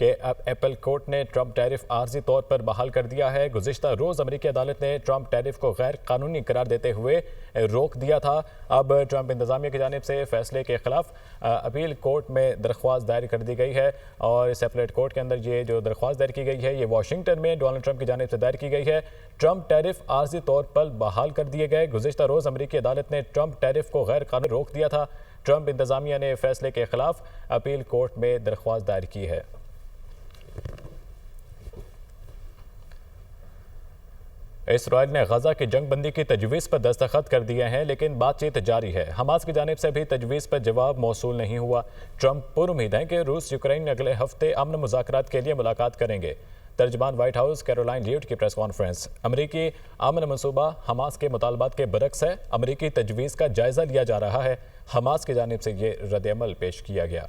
کہ apple court نے Trump tariff عارضی طور پر بحال کر دیا ہے۔ گزشتہ روز امریکی عدالت نے ٹرمپ ٹیرف کو غیر قانونی قرار دیتے ہوئے روک دیا تھا۔ اب ٹرمپ انتظامیہ کی جانب سے فیصلے کے خلاف اپیل کورٹ میں درخواست دائر کر دی گئی ہے، اور اس اپیلیٹ کورٹ کے اندر یہ جو درخواست دائر کی گئی ہے یہ واشنگٹن میں ڈونلڈ ٹرمپ کی جانب سے دائر کی گئی ہے۔ ٹرمپ ٹیرف عارضی طور پر بحال کر دیے گئے۔ گزشتہ روز امریکی عدالت نے ٹرمپ ٹیرف کو غیر قانونی روک دیا تھا۔ ٹرمپ انتظامیہ نے فیصلے کے خلاف اپیل کورٹ میں درخواست دائر کی ہے۔ اسرائیل نے غزہ کی جنگ بندی کی تجویز پر دستخط کر دیے ہیں، لیکن بات چیت جاری ہے۔ حماس کی جانب سے بھی تجویز پر جواب موصول نہیں ہوا۔ ٹرمپ پر امید ہیں کہ روس یوکرین اگلے ہفتے امن مذاکرات کے لیے ملاقات کریں گے۔ ترجمان وائٹ ہاؤس کیرولائن لیوٹ کی پریس کانفرنس۔ امریکی امن منصوبہ حماس کے مطالبات کے برعکس ہے۔ امریکی تجویز کا جائزہ لیا جا رہا ہے۔ حماس کی جانب سے یہ رد عمل پیش کیا گیا۔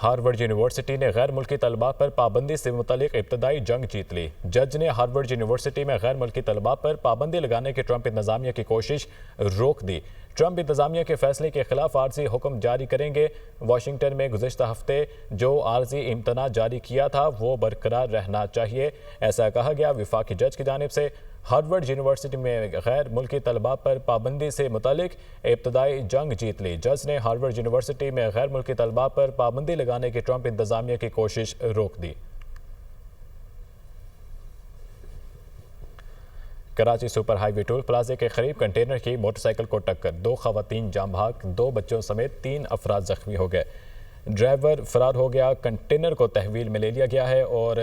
ہارورڈ یونیورسٹی نے غیر ملکی طلباء پر پابندی سے متعلق ابتدائی جنگ جیت لی۔ جج نے ہارورڈ یونیورسٹی میں غیر ملکی طلباء پر پابندی لگانے کی ٹرمپ انتظامیہ کی کوشش روک دی۔ ٹرمپ انتظامیہ کے فیصلے کے خلاف عارضی حکم جاری کریں گے۔ واشنگٹن میں گزشتہ ہفتے جو عارضی امتناع جاری کیا تھا وہ برقرار رہنا چاہیے، ایسا کہا گیا۔ وفاقی جج کی جانب سے ہارورڈ یونیورسٹی میں غیر ملکی طلباء پر پابندی سے متعلق ابتدائی جنگ جیت لی۔ جج نے ہارورڈ یونیورسٹی میں غیر ملکی طلباء پر پابندی لگانے کی ٹرمپ انتظامیہ کی کوشش روک دی۔ کراچی سپر ہائی وے ٹول پلازے کے قریب کنٹینر کی موٹر سائیکل کو ٹکر، 2 خواتین جاں بحق، 2 بچوں سمیت 3 افراد زخمی ہو گئے۔ ڈرائیور فرار ہو گیا۔ کنٹینر کو تحویل میں لے لیا گیا ہے، اور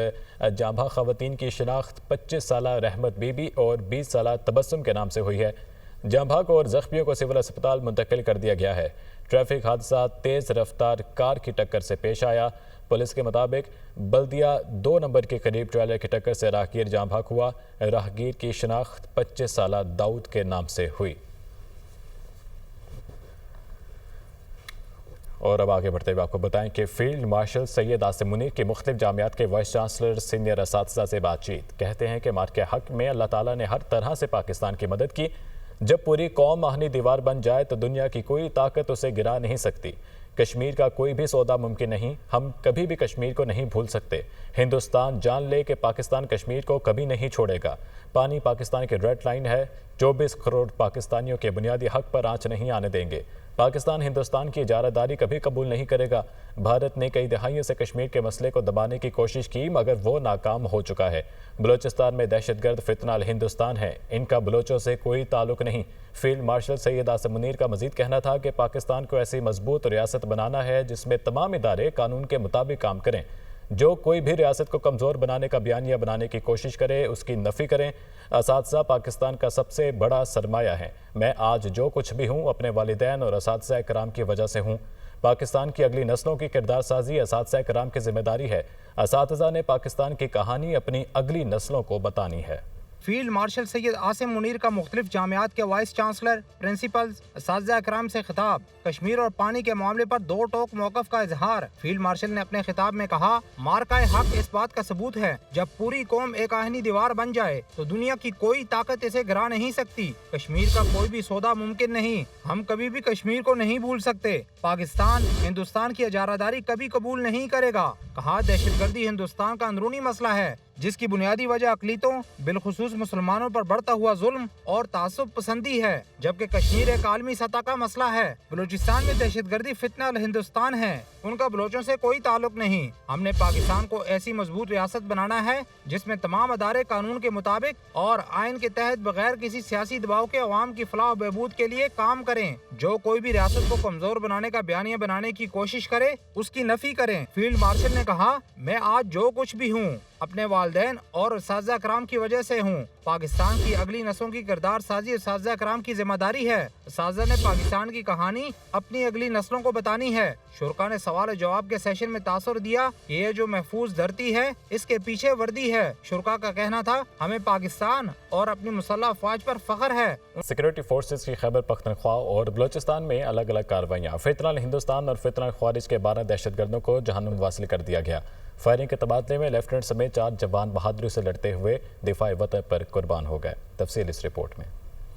جاں بحق خواتین کی شناخت 25 سالہ رحمت بی بی اور 20 سالہ تبسم کے نام سے ہوئی ہے۔ جاں بحق اور زخمیوں کو سول اسپتال منتقل کر دیا گیا ہے۔ ٹریفک حادثہ تیز رفتار کار کی ٹکر سے پیش آیا۔ پولیس کے مطابق بلدیہ 2 نمبر کے قریب ٹریلر کی ٹکر سے راہگیر جاں بحق ہوا۔ راہگیر کی شناخت 25 سالہ داؤد کے نام سے ہوئی۔ اور اب آگے بڑھتے ہوئے آپ کو بتائیں کہ فیلڈ مارشل سید عاصم منیر کی مختلف جامعات کے وائس چانسلر سینئر اساتذہ سے بات چیت۔ کہتے ہیں کہ مار کے حق میں اللہ تعالیٰ نے ہر طرح سے پاکستان کی مدد کی۔ جب پوری قوم آہنی دیوار بن جائے تو دنیا کی کوئی طاقت اسے گرا نہیں سکتی۔ کشمیر کا کوئی بھی سودا ممکن نہیں۔ ہم کبھی بھی کشمیر کو نہیں بھول سکتے۔ ہندوستان جان لے کہ پاکستان کشمیر کو کبھی نہیں چھوڑے گا۔ پانی پاکستان کی ریڈ لائن ہے۔ 24 کروڑ پاکستانیوں کے بنیادی حق پر آنچ نہیں آنے دیں گے۔ پاکستان ہندوستان کی اجارہ داری کبھی قبول نہیں کرے گا۔ بھارت نے کئی دہائیوں سے کشمیر کے مسئلے کو دبانے کی کوشش کی، مگر وہ ناکام ہو چکا ہے۔ بلوچستان میں دہشت گرد فتنہ الہندوستان ہے، ان کا بلوچوں سے کوئی تعلق نہیں۔ فیلڈ مارشل سید عاصم منیر کا مزید کہنا تھا کہ پاکستان کو ایسی مضبوط ریاست بنانا ہے جس میں تمام ادارے قانون کے مطابق کام کریں۔ جو کوئی بھی ریاست کو کمزور بنانے کا بیانیہ بنانے کی کوشش کرے اس کی نفی کریں۔ اساتذہ پاکستان کا سب سے بڑا سرمایہ ہے۔ میں آج جو کچھ بھی ہوں اپنے والدین اور اساتذہ کرام کی وجہ سے ہوں۔ پاکستان کی اگلی نسلوں کی کردار سازی اساتذہ کرام کی ذمہ داری ہے۔ اساتذہ نے پاکستان کی کہانی اپنی اگلی نسلوں کو بتانی ہے۔ فیلڈ مارشل سید عاصم منیر کا مختلف جامعات کے وائس چانسلر، پرنسپلز، اساتذہ اکرام سے خطاب۔ کشمیر اور پانی کے معاملے پر 2 ٹوک موقف کا اظہار۔ فیلڈ مارشل نے اپنے خطاب میں کہا، مارکہ حق اس بات کا ثبوت ہے، جب پوری قوم ایک آہنی دیوار بن جائے تو دنیا کی کوئی طاقت اسے گرا نہیں سکتی۔ کشمیر کا کوئی بھی سودا ممکن نہیں۔ ہم کبھی بھی کشمیر کو نہیں بھول سکتے۔ پاکستان ہندوستان کی اجارہ داری کبھی قبول نہیں کرے گا۔ کہا، دہشت گردی ہندوستان کا اندرونی مسئلہ ہے جس کی بنیادی وجہ اقلیتوں بالخصوص مسلمانوں پر بڑھتا ہوا ظلم اور تعصب پسندی ہے، جبکہ کشمیر ایک عالمی سطح کا مسئلہ ہے۔ بلوچستان میں دہشت گردی فتنہ الہندوستان ہے، ان کا بلوچوں سے کوئی تعلق نہیں۔ ہم نے پاکستان کو ایسی مضبوط ریاست بنانا ہے جس میں تمام ادارے قانون کے مطابق اور آئین کے تحت بغیر کسی سیاسی دباؤ کے عوام کی فلاح و بہبود کے لیے کام کریں۔ جو کوئی بھی ریاست کو کمزور بنانے کا بیانیہ بنانے کی کوشش کرے اس کی نفی کریں۔ فیلڈ مارشل نے کہا، میں آج جو کچھ بھی ہوں اپنے والدین اور اساتذہ کرام کی وجہ سے ہوں۔ پاکستان کی اگلی نسلوں کی کردار سازی اساتذہ کرام کی ذمہ داری ہے۔ اساتذہ نے پاکستان کی کہانی اپنی اگلی نسلوں کو بتانی ہے۔ شرکا نے سوال و جواب کے سیشن میں تاثر دیا کہ یہ جو محفوظ دھرتی ہے اس کے پیچھے وردی ہے۔ شرکا کا کہنا تھا، ہمیں پاکستان اور اپنی مسلح افواج پر فخر ہے۔ سیکورٹی فورسز کی خیبر پختونخوا اور بلوچستان میں الگ الگ کارروائیاں۔ فتنہ الہندوستان اور فتنہ الخوارج کے 12 دہشت گردوں کو جہنم واصل کر دیا گیا۔ فائرنگ کے تبادلے میں لیفٹیننٹ سمیت 4 جوان بہادری سے لڑتے ہوئے دفاع وطن پر قربان ہو گئے۔ تفصیل اس رپورٹ میں۔